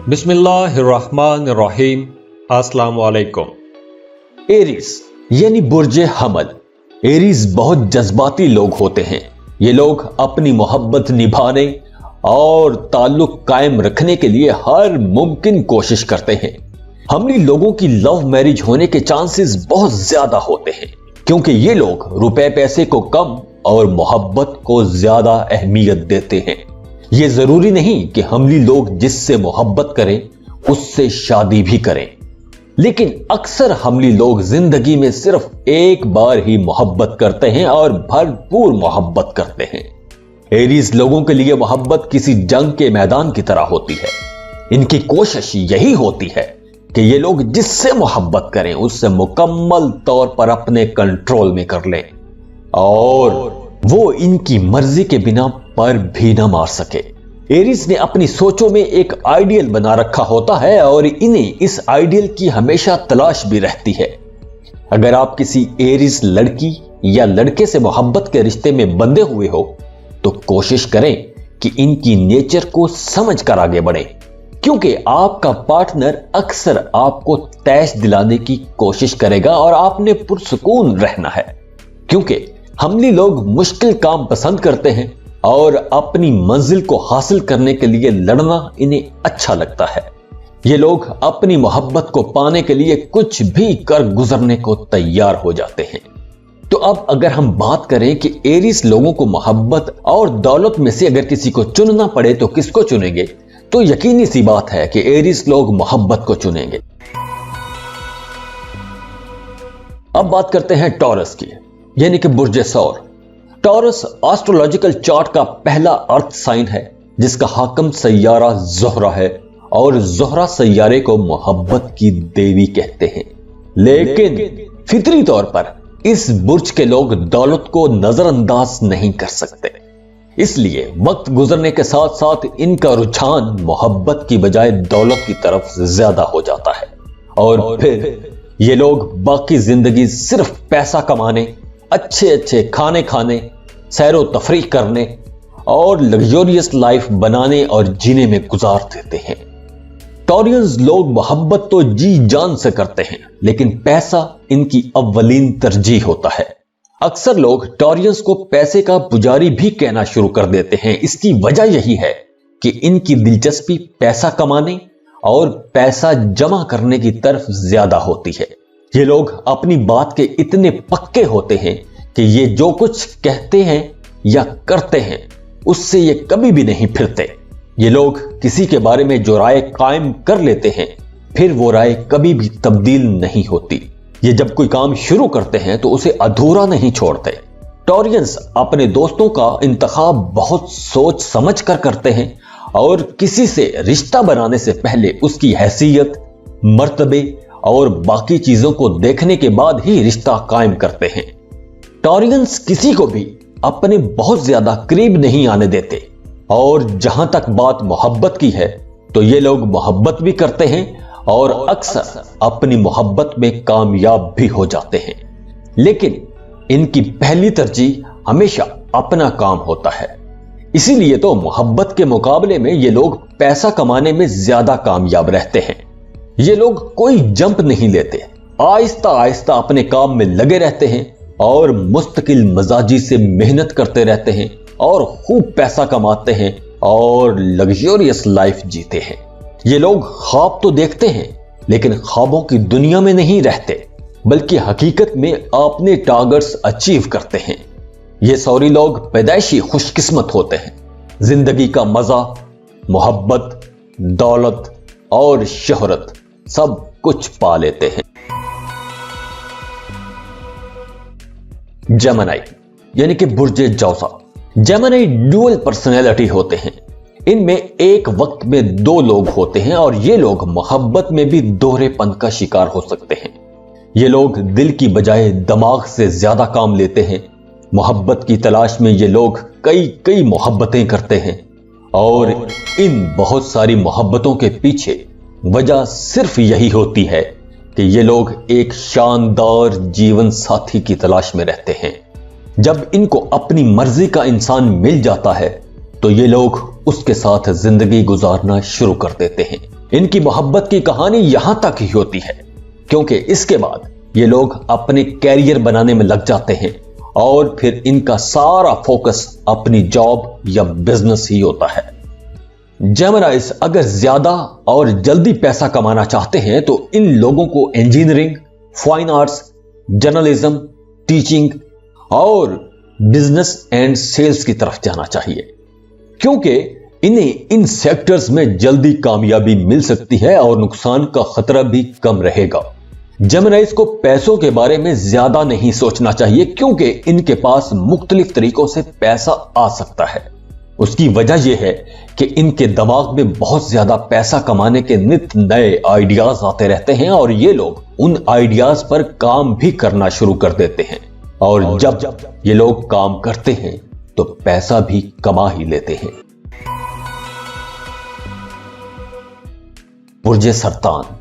बिस्मिल्लाहिर्रहमानिर्रहीम। अस्सलाम वालेकुम। एरीज यानी बुर्ज हमल। एरीज बहुत जज्बाती लोग होते हैं। ये लोग अपनी मोहब्बत निभाने और ताल्लुक कायम रखने के लिए हर मुमकिन कोशिश करते हैं। हमली लोगों की लव मैरिज होने के चांसेस बहुत ज्यादा होते हैं, क्योंकि ये लोग रुपए पैसे को कम और मोहब्बत को ज्यादा अहमियत देते हैं। ये जरूरी नहीं कि हमली लोग जिससे मोहब्बत करें उससे शादी भी करें, लेकिन अक्सर हमली लोग जिंदगी में सिर्फ एक बार ही मोहब्बत करते हैं और भरपूर मोहब्बत करते हैं। एरीज लोगों के लिए मोहब्बत किसी जंग के मैदान की तरह होती है। इनकी कोशिश यही होती है कि ये लोग जिससे मोहब्बत करें उससे मुकम्मल तौर पर अपने कंट्रोल में कर लें और वो इनकी मर्जी के बिना पर भी ना मार सके। एरीज ने अपनी सोचों में एक आइडियल बना रखा होता है और इन्हें इस आइडियल की हमेशा तलाश भी रहती है। अगर आप किसी एरीज लड़की या लड़के से मोहब्बत के रिश्ते में बंधे हुए हो तो कोशिश करें कि इनकी नेचर को समझ कर आगे बढ़ें, क्योंकि आपका पार्टनर अक्सर आपको तैश दिलाने की कोशिश करेगा और आपने पुरसुकून रहना है। क्योंकि हमली लोग मुश्किल काम पसंद करते हैं और अपनी मंजिल को हासिल करने के लिए लड़ना इन्हें अच्छा लगता है। ये लोग अपनी मोहब्बत को पाने के लिए कुछ भी कर गुजरने को तैयार हो जाते हैं। तो अब अगर हम बात करें कि एरीज लोगों को मोहब्बत और दौलत में से अगर किसी को चुनना पड़े तो किसको चुनेंगे, तो यकीनी सी बात है कि एरीज लोग मोहब्बत को चुनेंगे। अब बात करते हैं टॉरस की, यानी कि बुर्ज सौर। टॉरस एस्ट्रोलॉजिकल चार्ट का पहला अर्थ साइन है, जिसका हाकम सैयारा ज़ोहरा है और ज़ोहरा सैयारे को मोहब्बत की देवी कहते हैं। लेकिन फितरी तौर पर इस बुर्ज के लोग दौलत को नजरअंदाज नहीं कर सकते, इसलिए वक्त गुजरने के साथ साथ इनका रुझान मोहब्बत की बजाय दौलत की तरफ ज्यादा हो जाता है और फिर ये लोग बाकी जिंदगी सिर्फ पैसा कमाने, अच्छे अच्छे खाने खाने, सैरो तफरीह करने और लग्जरियस लाइफ बनाने और जीने में गुजार देते हैं। टॉरियंस लोग मोहब्बत तो जी जान से करते हैं, लेकिन पैसा इनकी अव्वलीन तरजीह होता है। अक्सर लोग टॉरियंस को पैसे का पुजारी भी कहना शुरू कर देते हैं। इसकी वजह यही है कि इनकी दिलचस्पी पैसा कमाने और पैसा जमा करने की तरफ ज्यादा होती है। ये लोग अपनी बात के इतने पक्के होते हैं कि ये जो कुछ कहते हैं या करते हैं उससे ये कभी भी नहीं फिरते। ये लोग किसी के बारे में जो राय कायम कर लेते हैं फिर वो राय कभी भी तब्दील नहीं होती। ये जब कोई काम शुरू करते हैं तो उसे अधूरा नहीं छोड़ते। टॉरियंस अपने दोस्तों का इंतखाब बहुत सोच समझ कर करते हैं और किसी से रिश्ता बनाने से पहले उसकी हैसियत, मर्तबे और बाकी चीजों को देखने के बाद ही रिश्ता कायम करते हैं। टॉरियंस किसी को भी अपने बहुत ज्यादा करीब नहीं आने देते और जहां तक बात मोहब्बत की है तो ये लोग मोहब्बत भी करते हैं और अक्सर अपनी मोहब्बत में कामयाब भी हो जाते हैं। लेकिन इनकी पहली तरजीह हमेशा अपना काम होता है, इसीलिए तो मोहब्बत के मुकाबले में ये लोग पैसा कमाने में ज्यादा कामयाब रहते हैं। ये लोग कोई जंप नहीं लेते, आहिस्ता आहिस्ता अपने काम में लगे रहते हैं और मुस्तकिल मजाजी से मेहनत करते रहते हैं और खूब पैसा कमाते हैं और लग्जरियस लाइफ जीते हैं। ये लोग ख्वाब तो देखते हैं लेकिन ख्वाबों की दुनिया में नहीं रहते, बल्कि हकीकत में अपने टारगेट्स अचीव करते हैं। ये सौरी लोग पैदाइशी खुशकिस्मत होते हैं। जिंदगी का मजा, मोहब्बत, दौलत और शोहरत सब कुछ पा लेते हैं। जेमिनी यानी कि बुर्ज जौसा। जेमिनी डुअल पर्सनैलिटी होते हैं। इनमें एक वक्त में दो लोग होते हैं और ये लोग मोहब्बत में भी दोहरेपन का शिकार हो सकते हैं। ये लोग दिल की बजाय दिमाग से ज्यादा काम लेते हैं। मोहब्बत की तलाश में ये लोग कई कई मोहब्बतें करते हैं और इन बहुत सारी मोहब्बतों के पीछे वजह सिर्फ यही होती है कि ये लोग एक शानदार जीवन साथी की तलाश में रहते हैं। जब इनको अपनी मर्जी का इंसान मिल जाता है तो ये लोग उसके साथ जिंदगी गुजारना शुरू कर देते हैं। इनकी मोहब्बत की कहानी यहां तक ही होती है, क्योंकि इसके बाद ये लोग अपने कैरियर बनाने में लग जाते हैं और फिर इनका सारा फोकस अपनी जॉब या बिजनेस ही होता है। जेमिनाइज अगर ज्यादा और जल्दी पैसा कमाना चाहते हैं तो इन लोगों को engineering, fine arts, journalism, teaching और बिजनेस एंड सेल्स की तरफ जाना चाहिए, क्योंकि इन्हें इन सेक्टर्स में जल्दी कामयाबी मिल सकती है और नुकसान का खतरा भी कम रहेगा। जेमिनाइज को पैसों के बारे में ज्यादा नहीं सोचना चाहिए, क्योंकि इनके पास मुख्तलिफ तरीकों से पैसा आ सकता है। उसकी वजह यह है कि इनके दिमाग में बहुत ज्यादा पैसा कमाने के नित नए आइडियाज आते रहते हैं और ये लोग उन आइडियाज पर काम भी करना शुरू कर देते हैं, और जब ये लोग काम करते हैं तो पैसा भी कमा ही लेते हैं। बुर्जे सरतान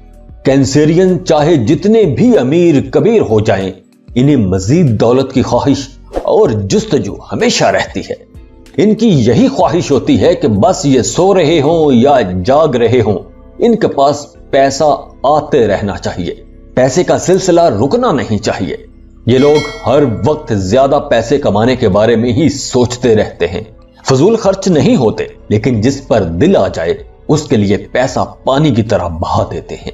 कैंसेरियन चाहे जितने भी अमीर कबीर हो जाएं, इन्हें मजीद दौलत की ख्वाहिश और जुस्तजू हमेशा रहती है। इनकी यही ख्वाहिश होती है कि बस ये सो रहे हों या जाग रहे हों, इनके पास पैसा आते रहना चाहिए, पैसे का सिलसिला रुकना नहीं चाहिए। ये लोग हर वक्त ज्यादा पैसे कमाने के बारे में ही सोचते रहते हैं, फजूल खर्च नहीं होते, लेकिन जिस पर दिल आ जाए उसके लिए पैसा पानी की तरह बहा देते हैं।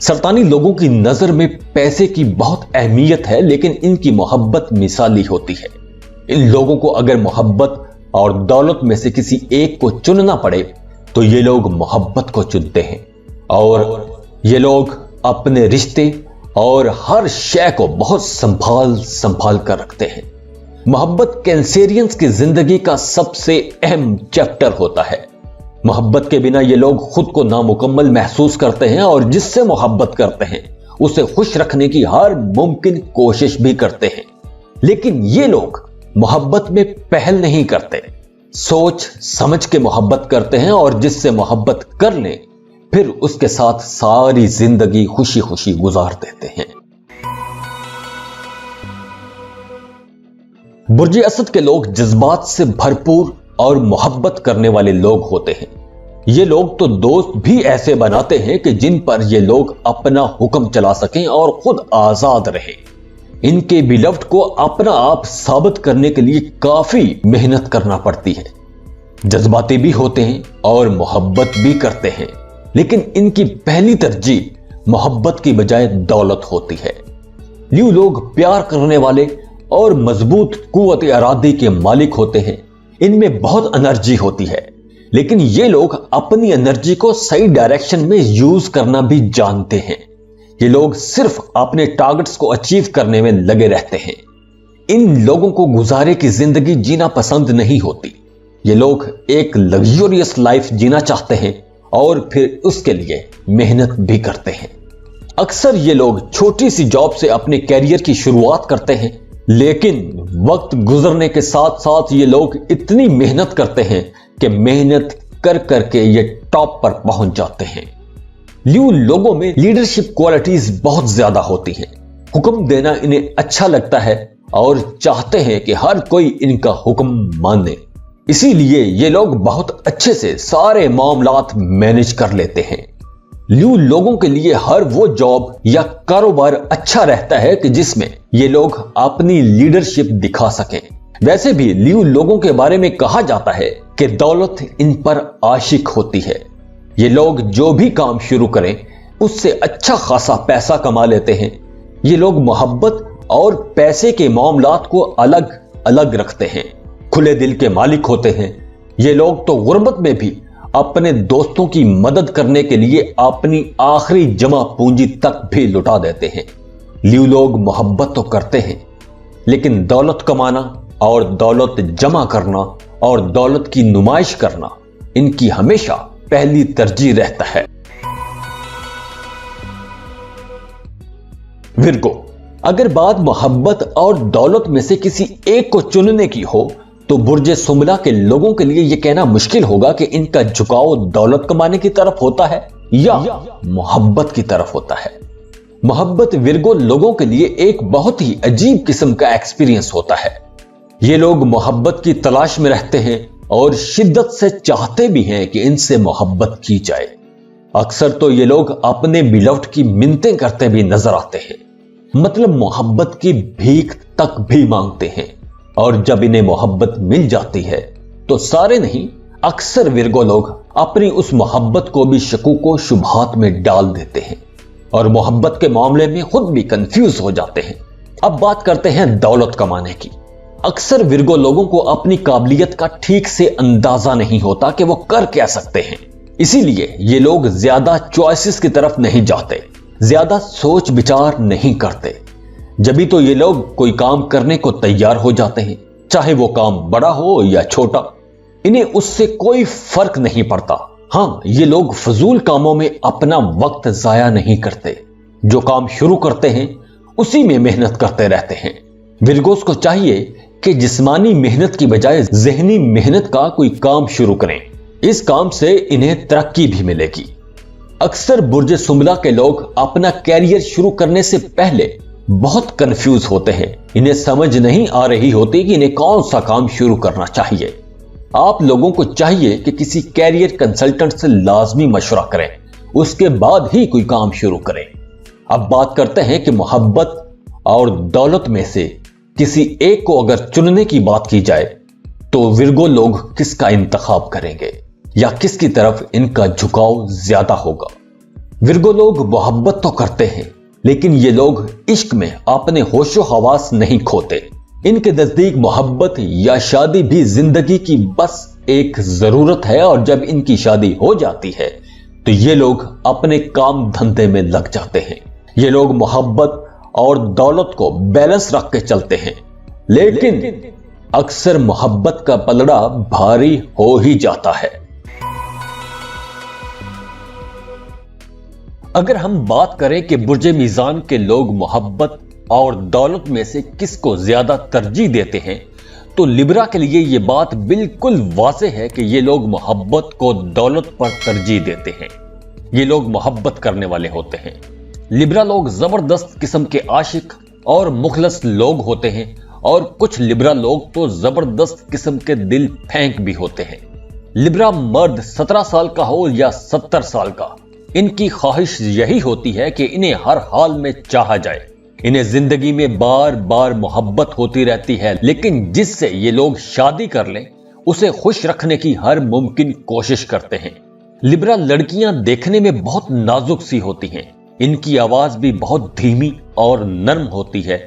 सरतानी लोगों की नजर में पैसे की बहुत अहमियत है, लेकिन इनकी मोहब्बत मिसाली होती है। इन लोगों को अगर मोहब्बत और दौलत में से किसी एक को चुनना पड़े तो ये लोग मोहब्बत को चुनते हैं, और ये लोग अपने रिश्ते और हर शय को बहुत संभाल कर रखते हैं। मोहब्बत कैंसेरियंस की जिंदगी का सबसे अहम चैप्टर होता है। मोहब्बत के बिना ये लोग खुद को नामुकम्मल महसूस करते हैं और जिससे मोहब्बत करते हैं उसे खुश रखने की हर मुमकिन कोशिश भी करते हैं, लेकिन ये लोग मोहब्बत में पहल नहीं करते, सोच समझ के मोहब्बत करते हैं और जिससे मोहब्बत कर लें फिर उसके साथ सारी जिंदगी खुशी खुशी गुजार देते हैं। बुर्जे असद के लोग जज्बात से भरपूर और मोहब्बत करने वाले लोग होते हैं। ये लोग तो दोस्त भी ऐसे बनाते हैं कि जिन पर ये लोग अपना हुक्म चला सकें और खुद आजाद रहें। इनके बिलव्ड को अपना आप साबित करने के लिए काफी मेहनत करना पड़ती है। जज्बाती भी होते हैं और मोहब्बत भी करते हैं, लेकिन इनकी पहली तरजीह मोहब्बत की बजाय दौलत होती है। यूं लोग प्यार करने वाले और मजबूत कुव्वत इरादे के मालिक होते हैं। इनमें बहुत एनर्जी होती है, लेकिन ये लोग अपनी एनर्जी को सही डायरेक्शन में यूज करना भी जानते हैं। ये लोग सिर्फ अपने टारगेट्स को अचीव करने में लगे रहते हैं। इन लोगों को गुजारे की जिंदगी जीना पसंद नहीं होती। ये लोग एक लग्जरियस लाइफ जीना चाहते हैं और फिर उसके लिए मेहनत भी करते हैं। अक्सर ये लोग छोटी सी जॉब से अपने कैरियर की शुरुआत करते हैं, लेकिन वक्त गुजरने के साथ साथ ये लोग इतनी मेहनत करते हैं कि मेहनत कर करके ये टॉप पर पहुंच जाते हैं। ल्यू लोगों में लीडरशिप क्वालिटीज बहुत ज्यादा होती हैं। हुक्म देना इन्हें अच्छा लगता है और चाहते हैं कि हर कोई इनका हुक्म माने। इसीलिए ये लोग बहुत अच्छे से सारे मामलात मैनेज कर लेते हैं। ल्यू लोगों के लिए हर वो जॉब या कारोबार अच्छा रहता है कि जिसमें ये लोग अपनी लीडरशिप दिखा सकें। वैसे भी ल्यू लोगों के बारे में कहा जाता है कि दौलत इन पर आशिक होती है। ये लोग जो भी काम शुरू करें उससे अच्छा खासा पैसा कमा लेते हैं। ये लोग मोहब्बत और पैसे के मामलात को अलग अलग रखते हैं, खुले दिल के मालिक होते हैं। ये लोग तो गुर्बत में भी अपने दोस्तों की मदद करने के लिए अपनी आखिरी जमा पूंजी तक भी लुटा देते हैं। ल्यू लोग मोहब्बत तो करते हैं, लेकिन दौलत कमाना और दौलत जमा करना और दौलत की नुमाइश करना इनकी हमेशा पहली तरजीह रहता है। विर्गो, अगर बात मोहब्बत और दौलत में से किसी एक को चुनने की हो तो बुर्जे सुमला के लोगों के लिए यह कहना मुश्किल होगा कि इनका झुकाव दौलत कमाने की तरफ होता है या मोहब्बत की तरफ होता है। मोहब्बत विर्गो लोगों के लिए एक बहुत ही अजीब किस्म का एक्सपीरियंस होता है। ये लोग मोहब्बत की तलाश में रहते हैं और शिद्दत से चाहते भी हैं कि इनसे मोहब्बत की जाए। अक्सर तो ये लोग अपने बिलव्ड की मिन्नतें करते भी नजर आते हैं, मतलब मोहब्बत की भीख तक भी मांगते हैं। और जब इन्हें मोहब्बत मिल जाती है तो सारे नहीं, अक्सर विर्गो लोग अपनी उस मोहब्बत को भी शकूको शुबहात में डाल देते हैं और मोहब्बत के मामले में खुद भी कंफ्यूज हो जाते हैं। अब बात करते हैं दौलत कमाने की। अक्सर विर्गो लोगों को अपनी काबिलियत का ठीक से अंदाजा नहीं होता कि वो कर क्या सकते हैं, इसीलिए ये लोग ज्यादा चॉइसेस की तरफ नहीं जाते, ज्यादा सोच विचार नहीं करते। जभी तो ये लोग कोई काम करने को तैयार हो जाते हैं, चाहे वो काम बड़ा हो या छोटा, इन्हें उससे कोई फर्क नहीं पड़ता। हाँ, ये लोग फजूल कामों में अपना वक्त जाया नहीं करते, जो काम शुरू करते हैं उसी में मेहनत करते रहते हैं। विर्गोस को चाहिए कि जिस्मानी मेहनत की बजाय जहनी मेहनत का कोई काम शुरू करें, इस काम से इन्हें तरक्की भी मिलेगी। अक्सर बुर्ज सुंबला के लोग अपना कैरियर शुरू करने से पहले बहुत कंफ्यूज होते हैं, इन्हें समझ नहीं आ रही होती कि इन्हें कौन सा काम शुरू करना चाहिए। आप लोगों को चाहिए कि किसी कैरियर कंसल्टेंट से लाजमी मशवरा करें, उसके बाद ही कोई काम शुरू करें। अब बात करते हैं कि मोहब्बत और दौलत में से किसी एक को अगर चुनने की बात की जाए तो विर्गो लोग किसका इंतखाब करेंगे या किसकी तरफ इनका झुकाव ज्यादा होगा। विर्गो लोग मोहब्बत तो करते हैं, लेकिन ये लोग इश्क में अपने होशो हवास नहीं खोते। इनके नजदीक मोहब्बत या शादी भी जिंदगी की बस एक जरूरत है, और जब इनकी शादी हो जाती है तो ये लोग अपने काम धंधे में लग जाते हैं। ये लोग मोहब्बत और दौलत को बैलेंस रख के चलते हैं, लेकिन अक्सर मोहब्बत का पलड़ा भारी हो ही जाता है। अगर हम बात करें कि बुर्जे मीजान के लोग मोहब्बत और दौलत में से किसको ज्यादा तरजीह देते हैं, तो लिब्रा के लिए यह बात बिल्कुल वाज़ेह है कि ये लोग मोहब्बत को दौलत पर तरजीह देते हैं। ये लोग मोहब्बत करने वाले होते हैं। लिब्रा लोग जबरदस्त किस्म के आशिक और मुखलस लोग होते हैं, और कुछ लिब्रा लोग तो जबरदस्त किस्म के दिल फेंक भी होते हैं। लिब्रा मर्द 17 साल का हो या 70 साल का, इनकी ख्वाहिश यही होती है कि इन्हें हर हाल में चाहा जाए। इन्हें जिंदगी में बार बार मोहब्बत होती रहती है, लेकिन जिससे ये लोग शादी कर लें उसे खुश रखने की हर मुमकिन कोशिश करते हैं। लिब्रा लड़कियां देखने में बहुत नाजुक सी होती हैं, इनकी आवाज भी बहुत धीमी और नर्म होती है।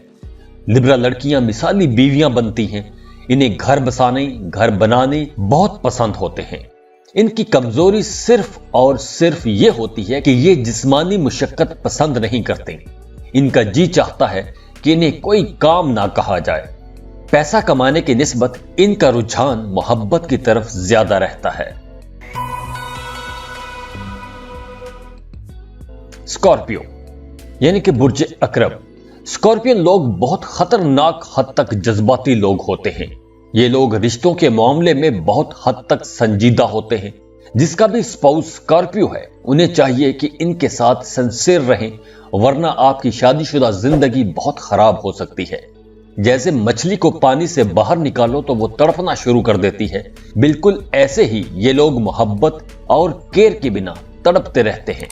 लिब्रा लड़कियां मिसाली बीवियां बनती हैं। इन्हें घर बसाने, घर बनाने बहुत पसंद होते हैं। इनकी कमजोरी सिर्फ और सिर्फ ये होती है कि ये जिस्मानी मुशक्कत पसंद नहीं करते। इनका जी चाहता है कि इन्हें कोई काम ना कहा जाए। पैसा कमाने की निस्बत इनका रुझान मोहब्बत की तरफ ज्यादा रहता है। स्कॉर्पियो यानी कि बुर्ज अकरब। स्कॉर्पियन लोग बहुत खतरनाक हद तक जज्बाती लोग होते हैं। ये लोग रिश्तों के मामले में बहुत हद तक संजीदा होते हैं। जिसका भी स्पाउस स्कॉर्पियो है, उन्हें चाहिए कि इनके साथ सिंसियर रहें, वरना आपकी शादीशुदा जिंदगी बहुत खराब हो सकती है। जैसे मछली को पानी से बाहर निकालो तो वो तड़पना शुरू कर देती है, बिल्कुल ऐसे ही ये लोग मोहब्बत और केयर के बिना तड़पते रहते हैं।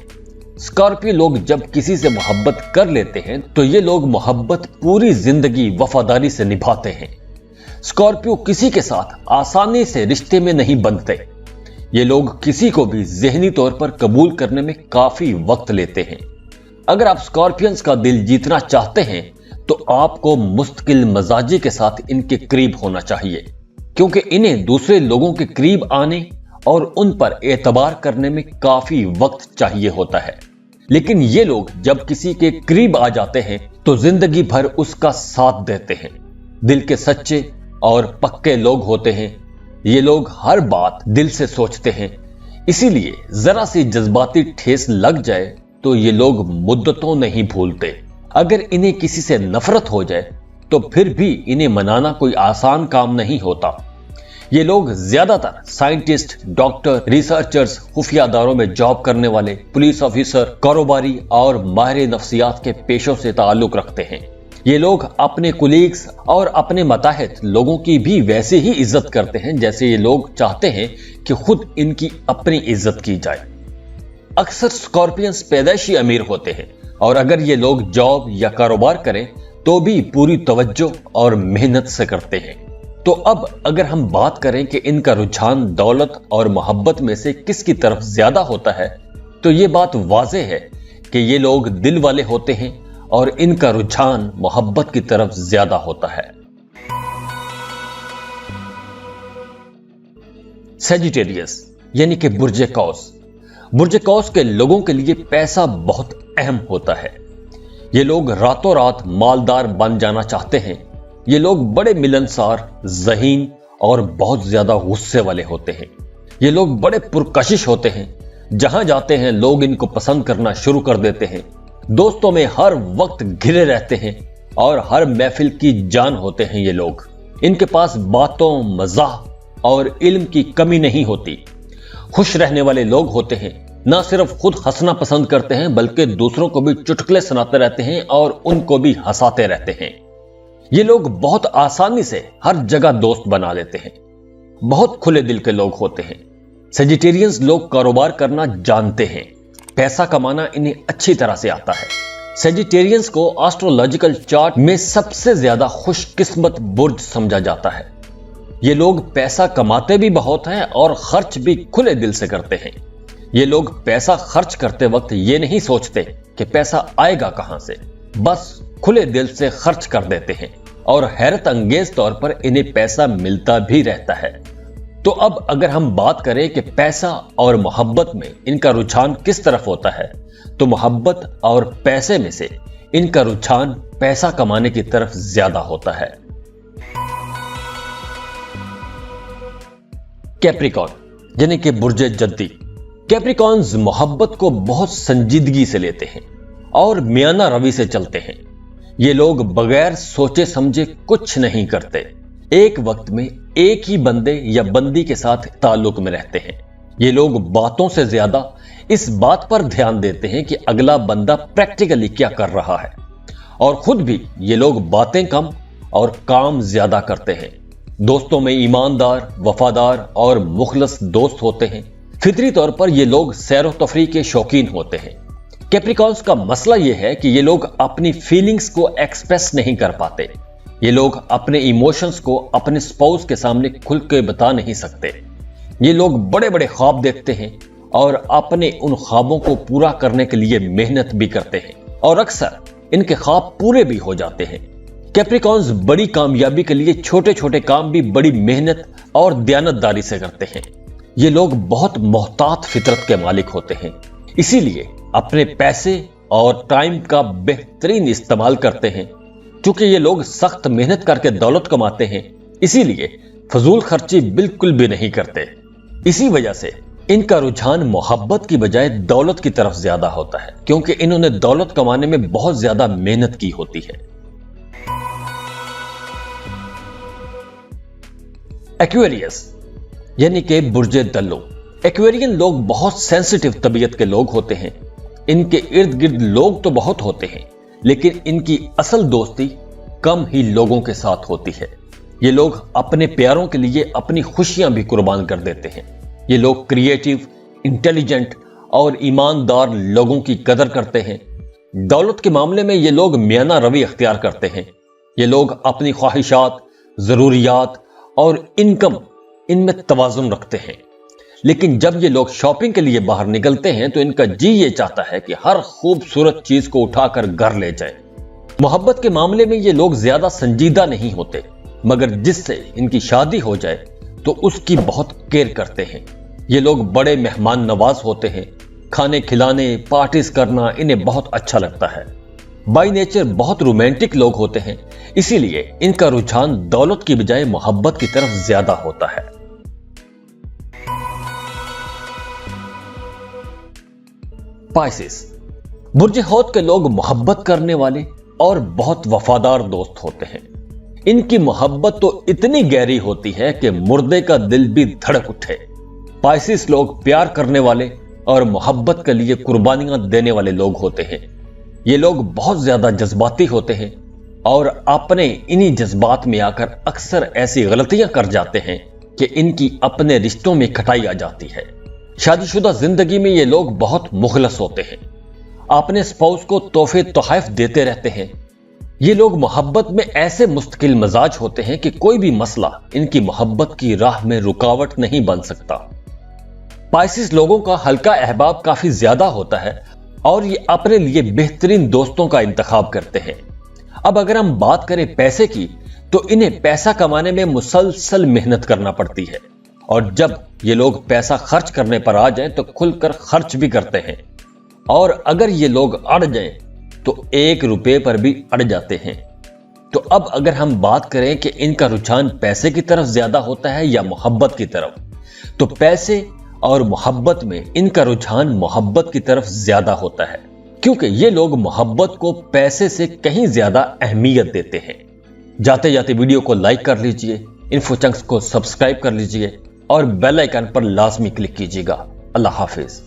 स्कॉर्पियो लोग जब किसी से मोहब्बत कर लेते हैं तो ये लोग मोहब्बत पूरी जिंदगी वफादारी से निभाते हैं। स्कॉर्पियो किसी के साथ आसानी से रिश्ते में नहीं बंधते। ये लोग किसी को भी ज़हनी तौर पर कबूल करने में काफी वक्त लेते हैं। अगर आप स्कॉर्पियंस का दिल जीतना चाहते हैं तो आपको मुस्तकिल मजाजी के साथ इनके करीब होना चाहिए, क्योंकि इन्हें दूसरे लोगों के करीब आने और उन पर एतबार करने में काफी वक्त चाहिए होता है। लेकिन ये लोग जब किसी के करीब आ जाते हैं तो जिंदगी भर उसका साथ देते हैं। दिल के सच्चे और पक्के लोग होते हैं। ये लोग हर बात दिल से सोचते हैं, इसीलिए जरा सी जज्बाती ठेस लग जाए तो ये लोग मुद्दतों नहीं भूलते। अगर इन्हें किसी से नफरत हो जाए तो फिर भी इन्हें मनाना कोई आसान काम नहीं होता। ये लोग ज्यादातर साइंटिस्ट, डॉक्टर, रिसर्चर्स, खुफिया अदारों में जॉब करने वाले, पुलिस ऑफिसर, कारोबारी और माहिर नफ्सियात के पेशों से ताल्लुक रखते हैं। ये लोग अपने कुलीग्स और अपने मताहत लोगों की भी वैसे ही इज्जत करते हैं जैसे ये लोग चाहते हैं कि खुद इनकी अपनी इज्जत की जाए। अक्सर स्कॉर्पियंस पैदाइशी अमीर होते हैं और अगर ये लोग जॉब या कारोबार करें तो भी पूरी तवज्जो और मेहनत से करते हैं। तो अब अगर हम बात करें कि इनका रुझान दौलत और मोहब्बत में से किसकी तरफ ज्यादा होता है, तो ये बात वाज़ेह है कि ये लोग दिल वाले होते हैं और इनका रुझान मोहब्बत की तरफ ज्यादा होता है। सेजिटेरियस यानी कि बुर्जे कौस। बुर्जे कौस के लोगों के लिए पैसा बहुत अहम होता है। ये लोग रातों रात मालदार बन जाना चाहते हैं। ये लोग बड़े मिलनसार, ज़हीन और बहुत ज्यादा गुस्से वाले होते हैं। ये लोग बड़े पुरकशिश होते हैं। जहां जाते हैं लोग इनको पसंद करना शुरू कर देते हैं। दोस्तों में हर वक्त घिरे रहते हैं और हर महफिल की जान होते हैं ये लोग। इनके पास बातों, मजाक और इल्म की कमी नहीं होती। खुश रहने वाले लोग होते हैं। ना सिर्फ खुद हंसना पसंद करते हैं बल्कि दूसरों को भी चुटकुले सुनाते रहते हैं और उनको भी हंसाते रहते हैं। ये लोग बहुत आसानी से हर जगह दोस्त बना लेते हैं। बहुत खुले दिल के लोग होते हैं। सेजिटेरियंस लोग कारोबार करना जानते हैं। पैसा कमाना इन्हें अच्छी तरह से आता है। सेजिटेरियंस को एस्ट्रोलॉजिकल चार्ट में सबसे ज्यादा खुशकिस्मत बुर्ज समझा जाता है। ये लोग पैसा कमाते भी बहुत हैं और खर्च भी खुले दिल से करते हैं। ये लोग पैसा खर्च करते वक्त ये नहीं सोचते कि पैसा आएगा कहां से, बस खुले दिल से खर्च कर देते हैं और हैरत अंगेज तौर पर इन्हें पैसा मिलता भी रहता है। तो अब अगर हम बात करें कि पैसा और मोहब्बत में इनका रुझान किस तरफ होता है, तो मोहब्बत और पैसे में से इनका रुझान पैसा कमाने की तरफ ज्यादा होता है। कैप्रिकॉर्न यानी कि बुर्जे जद्दी। कैप्रिकॉर्न्स मोहब्बत को बहुत संजीदगी से लेते हैं और मियाना रवि से चलते हैं। ये लोग बगैर सोचे समझे कुछ नहीं करते। एक वक्त में एक ही बंदे या बंदी के साथ ताल्लुक में रहते हैं। ये लोग बातों से ज्यादा इस बात पर ध्यान देते हैं कि अगला बंदा प्रैक्टिकली क्या कर रहा है, और खुद भी ये लोग बातें कम और काम ज्यादा करते हैं। दोस्तों में ईमानदार, वफादार और मुखलस दोस्त होते हैं। फितरी तौर पर ये लोग सैर व तफरीह के शौकीन होते हैं। कैप्रिकॉर्न्स का मसला यह है कि ये लोग अपनी फीलिंग्स को एक्सप्रेस नहीं कर पाते। ये लोग अपने इमोशंस को अपने स्पाउस के सामने खुल के बता नहीं सकते। ये लोग बड़े बड़े ख्वाब देखते हैं और अपने उन ख्वाबों को पूरा करने के लिए मेहनत भी करते हैं और अक्सर इनके ख्वाब पूरे भी हो जाते हैं। कैप्रिकॉर्न्स बड़ी कामयाबी के लिए छोटे छोटे काम भी बड़ी मेहनत और दयानतदारी से करते हैं। ये लोग बहुत मोहतात फितरत के मालिक होते हैं, इसीलिए अपने पैसे और टाइम का बेहतरीन इस्तेमाल करते हैं। क्योंकि ये लोग सख्त मेहनत करके दौलत कमाते हैं, इसीलिए फजूल खर्ची बिल्कुल भी नहीं करते। इसी वजह से इनका रुझान मोहब्बत की बजाय दौलत की तरफ ज्यादा होता है, क्योंकि इन्होंने दौलत कमाने में बहुत ज्यादा मेहनत की होती है। एक्वेरियस यानी कि बुर्जे दल्लो। एक्वेरियन लोग बहुत सेंसिटिव तबीयत के लोग होते हैं। इनके इर्द गिर्द लोग तो बहुत होते हैं, लेकिन इनकी असल दोस्ती कम ही लोगों के साथ होती है। ये लोग अपने प्यारों के लिए अपनी खुशियां भी कुर्बान कर देते हैं। ये लोग क्रिएटिव, इंटेलिजेंट और ईमानदार लोगों की कदर करते हैं। दौलत के मामले में ये लोग मियाना रवि अख्तियार करते हैं। ये लोग अपनी ख्वाहिशात, जरूरियात और इनकम इनमें तवाजुन रखते हैं। लेकिन जब ये लोग शॉपिंग के लिए बाहर निकलते हैं तो इनका जी ये चाहता है कि हर खूबसूरत चीज को उठाकर घर ले जाए। मोहब्बत के मामले में ये लोग ज्यादा संजीदा नहीं होते, मगर जिससे इनकी शादी हो जाए तो उसकी बहुत केयर करते हैं। ये लोग बड़े मेहमान नवाज होते हैं। खाने खिलाने, पार्टीज करना इन्हें बहुत अच्छा लगता है। बाय नेचर बहुत रोमांटिक लोग होते हैं, इसीलिए इनका रुझान दौलत की बजाय मोहब्बत की तरफ ज्यादा होता है। पाइसेस। बुर्जे हौत के लोग मोहब्बत करने वाले और बहुत वफादार दोस्त होते हैं। इनकी मोहब्बत तो इतनी गहरी होती है कि मुर्दे का दिल भी धड़क उठे। पाइसेस लोग प्यार करने वाले और मोहब्बत के लिए कुर्बानियां देने वाले लोग होते हैं। ये लोग बहुत ज्यादा जज्बाती होते हैं और अपने इन्हीं जज्बात में आकर अक्सर ऐसी गलतियां कर जाते हैं कि इनकी अपने रिश्तों में खटाई आ जाती है। शादीशुदा जिंदगी में ये लोग बहुत मुखलस होते हैं, अपने स्पाउस को तोहफे तोहफ देते रहते हैं। ये लोग मोहब्बत में ऐसे मुस्तकिल मजाज होते हैं कि कोई भी मसला इनकी मोहब्बत की राह में रुकावट नहीं बन सकता। पाइसिस लोगों का हल्का अहबाब काफी ज्यादा होता है और ये अपने लिए बेहतरीन दोस्तों का इंतखाब करते हैं। अब अगर हम बात करें पैसे की, तो इन्हें पैसा कमाने में मुसलसल मेहनत करना पड़ती है और जब ये लोग पैसा खर्च करने पर आ जाएं तो खुलकर खर्च भी करते हैं, और अगर ये लोग अड़ जाएं तो 1 रुपए पर भी अड़ जाते हैं। तो अब अगर हम बात करें कि इनका रुझान पैसे की तरफ ज्यादा होता है या मोहब्बत की तरफ, तो पैसे और मोहब्बत में इनका रुझान मोहब्बत की तरफ ज्यादा होता है, क्योंकि ये लोग मोहब्बत को पैसे से कहीं ज्यादा अहमियत देते हैं। जाते जाते वीडियो को लाइक कर लीजिए, इन्फो चंक्स को सब्सक्राइब कर लीजिए और बेल आइकन पर लाजमी क्लिक कीजिएगा। अल्लाह हाफिज।